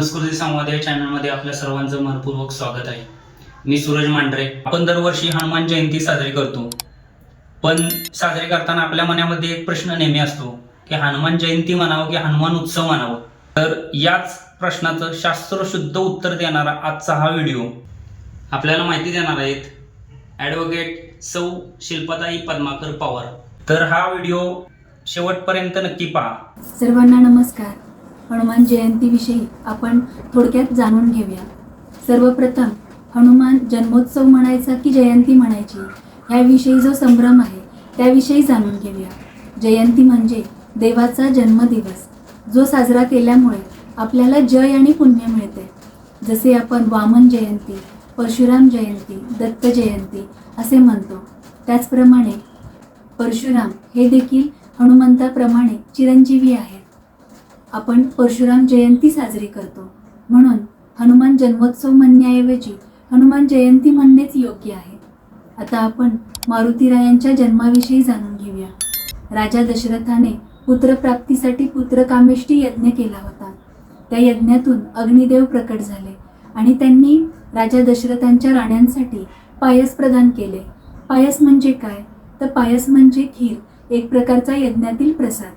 संस्कृती संवाद या चॅनलमध्ये आपल्या सर्वांचं मनपूर्वक स्वागत आहे. मी सूरज मांढरे. आपण दरवर्षी हनुमान जयंती साजरी करतो, पण साजरी करताना आपल्या मनामध्ये एक प्रश्न नेहमी असतो की हनुमान जयंती म्हणावं की हनुमान उत्सव म्हणावं. तर याच प्रश्नाचं शास्त्रशुद्ध उत्तर देणारा आजचा हा व्हिडिओ आपल्याला माहिती देणार आहेत ॲडव्होकेट सौ शिल्पाताई पद्माकर पवार. तर हा व्हिडिओ शेवटपर्यंत नक्की पहा. सर्वांना नमस्कार. हनुमान जयंतीविषयी आपण थोडक्यात जाणून घेऊया. सर्वप्रथम हनुमान जन्मोत्सव म्हणायचा की जयंती म्हणायची याविषयी जो संभ्रम आहे त्याविषयी जाणून घेऊया. जयंती म्हणजे देवाचा जन्मदिवस, जो साजरा केल्यामुळे आपल्याला जय आणि पुण्य मिळते. जसे आपण वामन जयंती, परशुराम जयंती, दत्त जयंती असे म्हणतो, त्याचप्रमाणे परशुराम हे देखील हनुमंताप्रमाणे चिरंजीवी आहेत. आपण परशुराम जयंती साजरी करतो, म्हणून हनुमान जन्मोत्सव म्हणण्याऐवजी हनुमान जयंती म्हणणेच योग्य आहे. आता आपण मारुतीरायांच्या जन्माविषयी जाणून घेऊया. राजा दशरथाने पुत्रप्राप्तीसाठी पुत्रकामेष्टी यज्ञ केला होता. त्या यज्ञातून अग्निदेव प्रकट झाले आणि त्यांनी राजा दशरथांच्या राण्यांसाठी पायस प्रदान केले. पायस म्हणजे काय? तर पायस म्हणजे खीर, एक प्रकारचा यज्ञातील प्रसाद.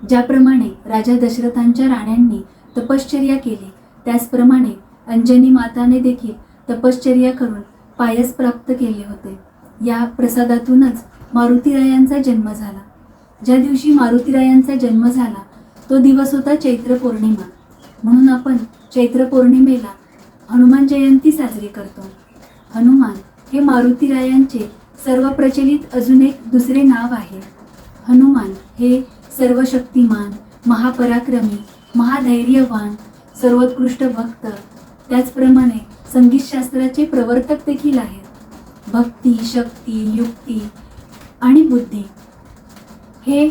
ज्याप्रमाणे राजा दशरथांच्या राण्यांनी तपश्चर्या केली, त्याचप्रमाणे अंजनी माताने देखील तपश्चर्या करून पायस प्राप्त केले होते. या प्रसादातूनच मारुतीरायांचा जन्म झाला. ज्या दिवशी मारुतीरायांचा जन्म झाला तो दिवस होता चैत्र पौर्णिमा, म्हणून आपण चैत्र पौर्णिमेला हनुमान जयंती साजरी करतो. हनुमान हे मारुतीरायांचे सर्व प्रचलित अजून एक दुसरे नाव आहे. हनुमान हे सर्वशक्तिमान, महापराक्रमी, महाधैर्यवान, सर्वोत्कृष्ट भक्त, त्याचप्रमाणे संगीतशास्त्राचे प्रवर्तक देखील आहेत. भक्ती, शक्ती, युक्ती आणि बुद्धी हे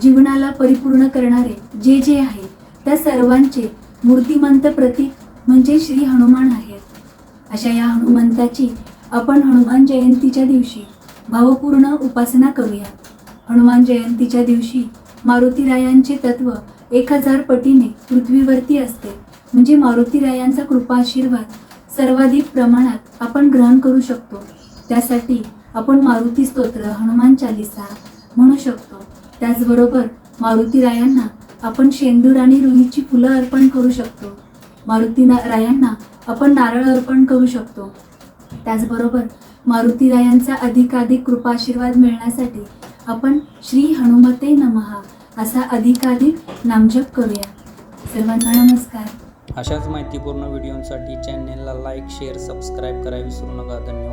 जीवनाला परिपूर्ण करणारे जे जे आहे त्या सर्वांचे मूर्तिमंत प्रतीक म्हणजे श्री हनुमान आहेत. अशा या हनुमंताची आपण हनुमान जयंतीच्या दिवशी भावपूर्ण उपासना करूया. हनुमान जयंतीच्या दिवशी मारुतीरायांचे तत्व 1000 पटीने पृथ्वीवरती असते, म्हणजे मारुतीरायांचा कृपा आशीर्वाद सर्वाधिक प्रमाणात आपण ग्रहण करू शकतो. त्यासाठी आपण मारुती स्तोत्र, हनुमान चालिसा म्हणू शकतो. त्याचबरोबर मारुतीरायांना आपण शेंदूर आणि रुईची फुलं अर्पण करू शकतो. मारुतीरायांना आपण नारळ अर्पण करू शकतो. त्याचबरोबर मारुतीरायांचा अधिकाधिक कृपा आशीर्वाद मिळण्यासाठी आपण श्री हनुमते नमः असा अधिकाधिक नामजप करूया. सर्वांना नमस्कार. अशाच माहितीपूर्ण व्हिडिओसाठी चॅनेलला लाईक, शेअर, सबस्क्राईब करायला विसरू नका. धन्यवाद.